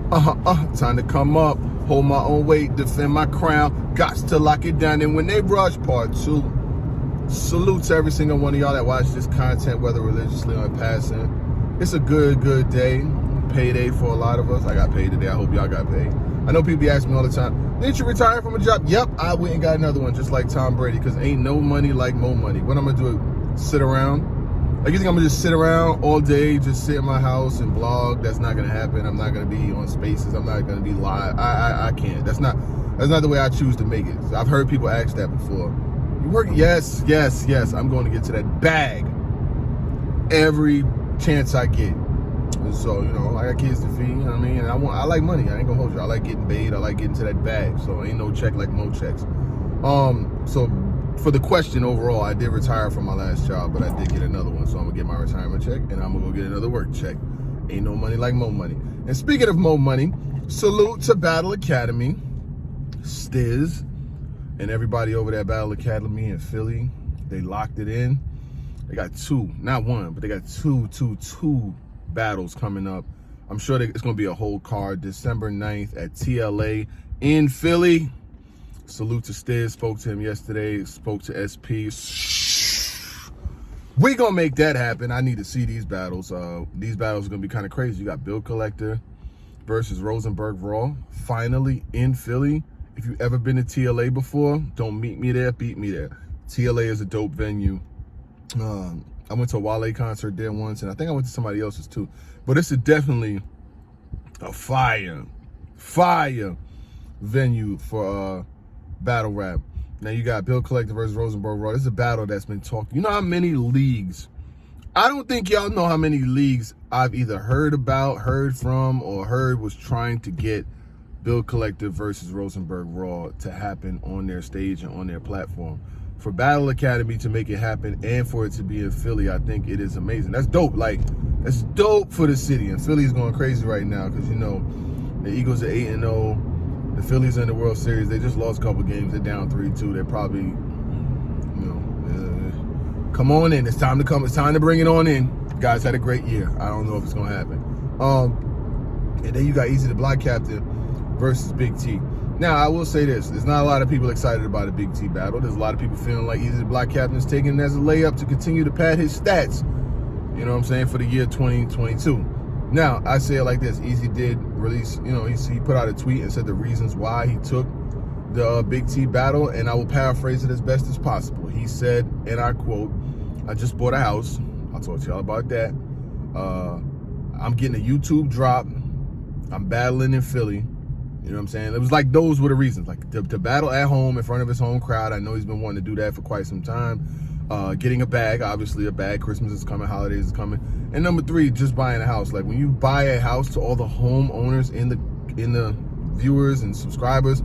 Time to come up, hold my own weight, defend my crown, gots to lock it down. And when they rush, part 2. Salute to every single one of y'all that watch this content, whether religiously or in passing. It's a good day. Payday for a lot of us. I got paid today. I hope y'all got paid. I know people be asking me all the time, didn't you retire from a job? Yep, I went and got another one, just like Tom Brady, because ain't no money like mo money. What I'm going to do, sit around? Like, you think I'm going to just sit around all day, just sit in my house and blog? That's not going to happen. I'm not going to be on Spaces. I'm not going to be live. I can't. That's not the way I choose to make it. I've heard people ask that before. You work? Yes. I'm going to get to that bag every chance I get. And so, you know, I got kids to feed, you know what I mean? And I like money. I ain't gonna hold you. I like getting paid. I like getting to that bag. So ain't no check like mo checks. So for the question overall, I did retire from my last job, but I did get another one. So I'm gonna get my retirement check and I'm gonna go get another work check. Ain't no money like mo money. And speaking of mo money, salute to Battle Academy, Stiz, and everybody over there at Battle Academy in Philly. They locked it in. They got two, not one, but they got two battles coming up. I'm sure it's going to be a whole card December 9th at TLA in Philly. Salute to Stiz. Spoke to him yesterday. Spoke to SP. We going to make that happen. I need to see these battles. These battles are going to be kind of crazy. You got Bill Collector versus Rosenberg Raw finally in Philly. If you've ever been to TLA before, don't meet me there, beat me there. TLA is a dope venue. I went to a Wale concert there once, and I think I went to somebody else's too. But it's definitely a fire venue for battle rap. Now you got Bill Collector versus Rosenberg Raw. This is a battle that's been talked. You know how many leagues? I don't think y'all know how many leagues I've either heard about, heard from, or heard was trying to get Bill Collector versus Rosenberg Raw to happen on their stage and on their platform. For Battle Academy to make it happen and for it to be in Philly, I think it is amazing. That's dope. Like, that's dope for the city. And Philly's going crazy right now because, you know, the Eagles are 8-0. The Phillies are in the World Series. They just lost a couple games. They're down 3-2. They're probably, you know, come on in. It's time to come. It's time to bring it on in. You guys had a great year. I don't know if it's going to happen. And then you got Eazy the Block Captain versus Big T. Now, I will say this. There's not a lot of people excited about a Big T battle. There's a lot of people feeling like Eazy the Block Captain is taking it as a layup to continue to pad his stats, you know what I'm saying, for the year 2022. Now, I say it like this. Eazy did release, you know, he put out a tweet and said the reasons why he took the Big T battle, and I will paraphrase it as best as possible. He said, and I quote, I just bought a house. I'll talk to y'all about that. I'm getting a YouTube drop. I'm battling in Philly. You know what I'm saying? It was like those were the reasons. Like to battle at home in front of his home crowd. I know he's been wanting to do that for quite some time. Getting a bag, obviously a bag. Christmas is coming, holidays is coming. And number 3, just buying a house. Like when you buy a house, to all the homeowners in the viewers and subscribers,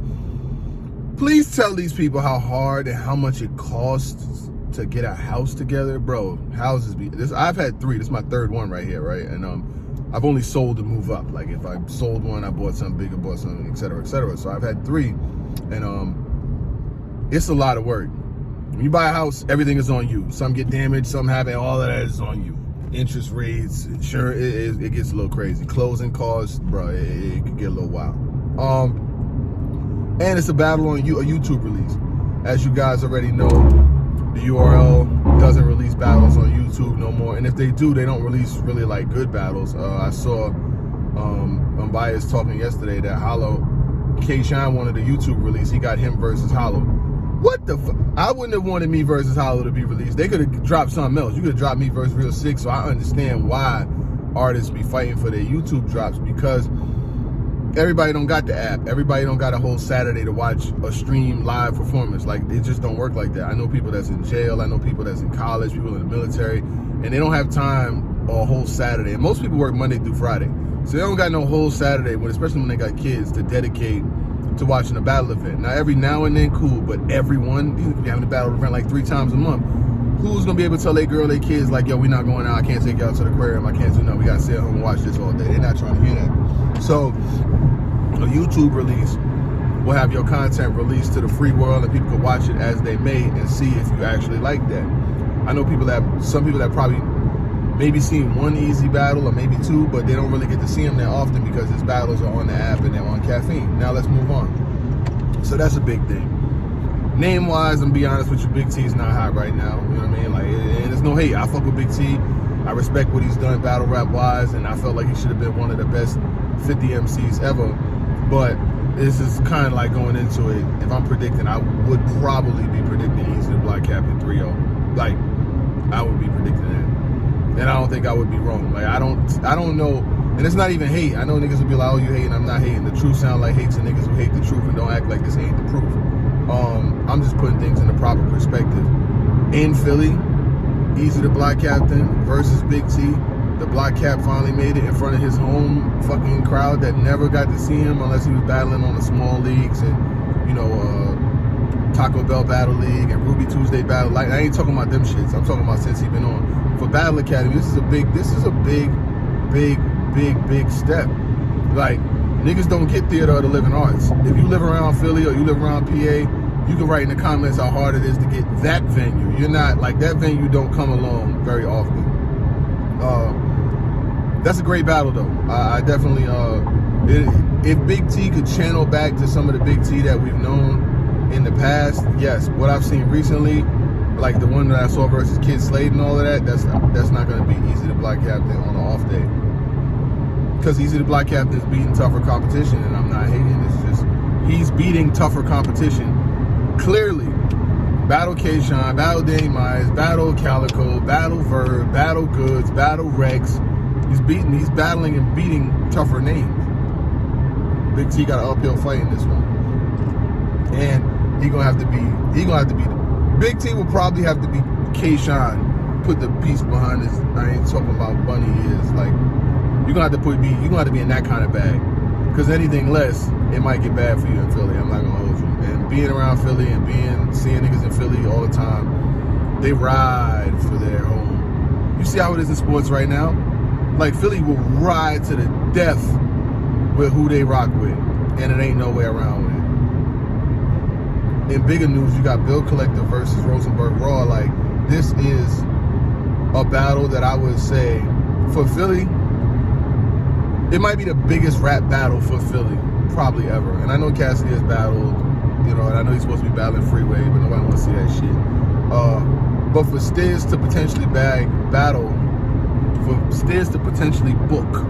please tell these people how hard and how much it costs to get a house together. Bro, houses I've had 3. This is my 3rd one right here, right? And I've only sold to move up. Like if I sold one, I bought something bigger, bought something, et cetera, et cetera. So I've had 3, and it's a lot of work. When you buy a house, everything is on you. Some get damaged, some happen, all of that is on you. Interest rates, insurance, it gets a little crazy. Closing costs, bro, it could get a little wild. And it's a battle on a YouTube release. As you guys already know, the URL doesn't release battles on YouTube no more, and if they do, they don't release really like good battles. I saw Unbiased talking yesterday that Hollow, K-Shine wanted a YouTube release. He got him versus Hollow. What the fuck? I wouldn't have wanted me versus Hollow to be released. They could have dropped something else. You could have dropped me versus Real 6, so I understand why artists be fighting for their YouTube drops, because everybody don't got the app. Everybody don't got a whole Saturday to watch a stream live performance. Like, it just don't work like that. I know people that's in jail. I know people that's in college, people in the military, and they don't have time a whole Saturday. And most people work Monday through Friday. So they don't got no whole Saturday, especially when they got kids, to dedicate to watching a battle event. Now, every now and then, cool, but everyone, you be having a battle event like 3 times a month. Who's gonna be able to tell their girl, their kids, like, yo, we not going out, I can't take y'all to the aquarium, I can't do nothing, we gotta sit at home and watch this all day. They're not trying to hear that. So, a YouTube release will have your content released to the free world, and people can watch it as they may and see if you actually like that. I know some people that probably maybe seen one Eazy battle or maybe two, but they don't really get to see him that often because his battles are on the app and they're on caffeine. Now let's move on. So that's a big thing. Name-wise, I'm gonna be honest with you, Big T is not hot right now. You know what I mean? Like, and there's no hate. I fuck with Big T. I respect what he's done battle rap-wise, and I felt like he should have been one of the best 50 MCs ever. But this is kind of like going into it. If I'm predicting, I would probably be predicting Eazy the Black Captain 3-0. Like, I would be predicting that. And I don't think I would be wrong. Like, I don't know. And it's not even hate. I know niggas will be like, oh, you hating. I'm not hating. The truth sound like hate to niggas who hate the truth and don't act like this ain't the proof. I'm just putting things in the proper perspective. In Philly, Eazy the Black Captain versus Big T. The Black Cap finally made it in front of his home fucking crowd that never got to see him unless he was battling on the small leagues and, you know, Taco Bell Battle League and Ruby Tuesday Battle. Like, I ain't talking about them shits. I'm talking about since he been on. For Battle Academy, this is a big step. Like, niggas don't get theater of the living arts. If you live around Philly or you live around PA, you can write in the comments how hard it is to get that venue. You're not, like, that venue don't come along very often. That's a great battle, though. I definitely, if Big T could channel back to some of the Big T that we've known in the past, yes. What I've seen recently, like the one that I saw versus Kid Slade and all of that, that's not going to be Eazy the Black Captain on an off day. Because Eazy the Black Captain is beating tougher competition, and I'm not hating. It's just, he's beating tougher competition. Clearly, Battle K-Shine, Battle Danny Myers, Battle Calico, Battle Verb, Battle Goods, Battle Rex. He's battling and beating tougher names. Big T got an uphill fight in this one. And he gonna have to be, Big T will probably have to be K-Shine, put the piece behind his, I ain't talking about Bunny is, like, you're gonna have to be in that kind of bag. Because anything less, it might get bad for you in Philly. I'm not gonna hold you. And being around Philly and seeing niggas in Philly all the time, they ride for their home. You see how it is in sports right now? Like, Philly will ride to the death with who they rock with, and it ain't no way around with it. In bigger news, you got Bill Collector versus Rosenberg Raw. Like, this is a battle that I would say, for Philly, it might be the biggest rap battle for Philly, probably ever. And I know Cassidy has battled, you know, and I know he's supposed to be battling Freeway, but nobody wants to see that shit. But for Stiz to potentially for Stiz to potentially book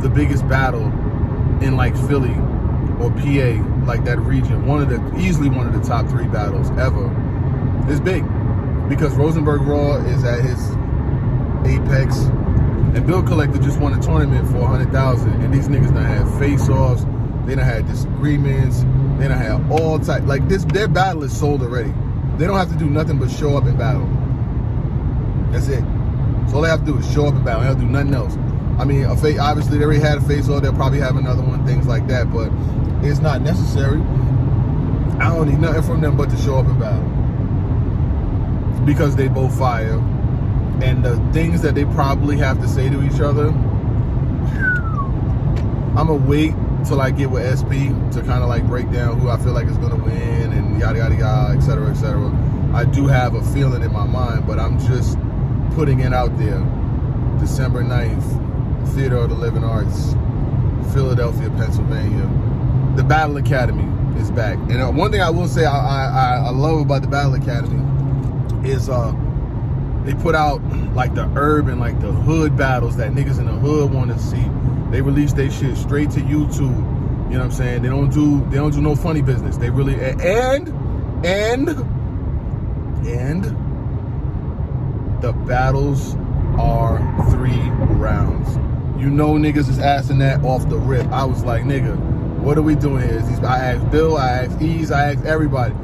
the biggest battle in, like, Philly or PA, like that region, easily one of the top 3 battles ever, is big. Because Rosenberg Raw is at his apex. And Bill Collector just won a tournament for $100,000, and these niggas done had face-offs, they done had disagreements, they done had all type. Like, their battle is sold already. They don't have to do nothing but show up and battle. That's it. So all they have to do is show up and battle. They don't have to do nothing else. I mean, obviously they already had a face-off. They'll probably have another one, things like that. But it's not necessary. I don't need nothing from them but to show up and battle, because they both fire. And the things that they probably have to say to each other, I'm going to wait till I get with SP to kind of like break down who I feel like is going to win and yada, yada, yada, et cetera, et cetera. I do have a feeling in my mind, but I'm just putting it out there. December 9th, Theater of the Living Arts, Philadelphia, Pennsylvania. The Battle Academy is back. And one thing I will say I love about the Battle Academy is they put out like the urban, like the hood battles that niggas in the hood want to see. They release their shit straight to YouTube. You know what I'm saying? They don't do no funny business. They really and the battles are 3 rounds. You know niggas is asking that off the rip. I was like, nigga, what are we doing here? I asked Bill, I asked Eazy, I asked everybody.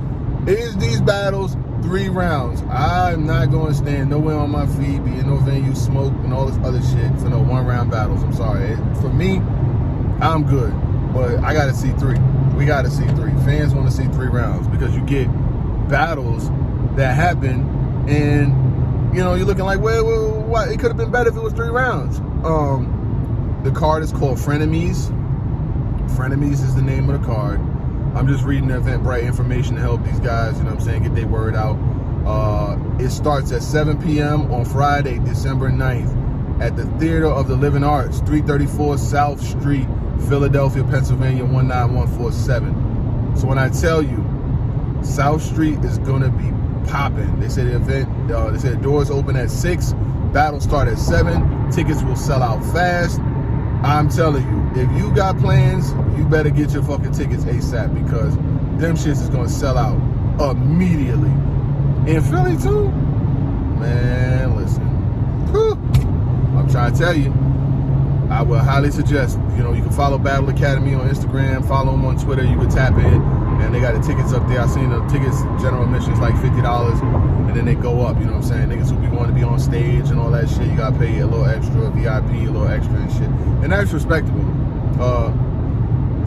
Is these battles 3 rounds? I'm not going to stand nowhere on my feet, be in no venue, smoke, and all this other shit for no 1-round battles. I'm sorry. For me, I'm good. But I got to see 3. We got to see 3. Fans want to see 3 rounds because you get battles that happen and, you know, you're looking like, well, what? It could have been better if it was 3 rounds. The card is called Frenemies. Frenemies is the name of the card. I'm just reading the Eventbrite information to help these guys, you know what I'm saying, get their word out. It starts at 7 p.m. on Friday, December 9th. at the Theater of the Living Arts, 334 South Street, Philadelphia, Pennsylvania, 19147. So when I tell you, South Street is gonna be popping. They say the event, they say the doors open at 6, battle start at 7, tickets will sell out fast. I'm telling you, if you got plans, you better get your fucking tickets ASAP, because them shits is gonna sell out immediately. In Philly too? Man, listen. Whew. I'm trying to tell you, I will highly suggest, you can follow Battle Academy on Instagram, follow them on Twitter, you can tap in, and they got the tickets up there. I seen the tickets, general admission is like $50, and then they go up, you know what I'm saying? Niggas who want to be on stage and all that shit, you gotta pay a little extra, VIP, a little extra and shit. And that's respectable.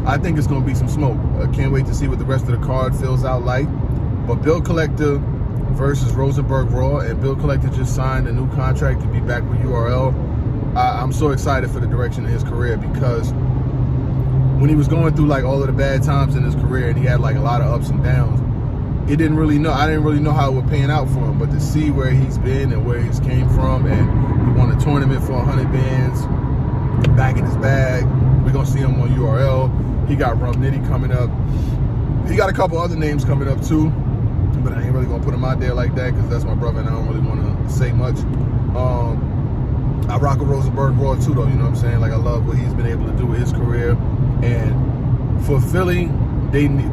I think it's gonna be some smoke. I can't wait to see what the rest of the card fills out like. But Bill Collector versus Rosenberg Raw, and Bill Collector just signed a new contract to be back with URL. I'm so excited for the direction of his career, because when he was going through like all of the bad times in his career and he had like a lot of ups and downs, I didn't really know how it would pan out for him. But to see where he's been and where he's came from, and he won a tournament for 100 bands, back in his bag. We're gonna see him on URL. He got Rum Nitty coming up. He got a couple other names coming up too, but I ain't really gonna put him out there like that, because that's my brother and I don't really want to say much. I rock a Rosenberg Raw too, though, you know what I'm saying? Like, I love what he's been able to do with his career. And for Philly, they need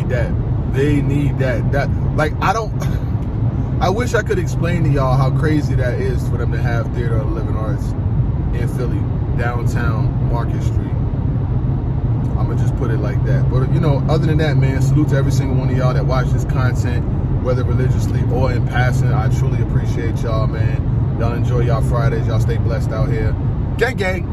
that. They need that. Like, I wish I could explain to y'all how crazy that is for them to have Theater of the Living Arts in Philly, downtown Market Street. I'm gonna just put it like that. But other than that, man, salute to every single one of y'all that watch this content, whether religiously or in passing. I truly appreciate y'all, man. Y'all enjoy y'all Fridays. Y'all stay blessed out here. Gang, gang.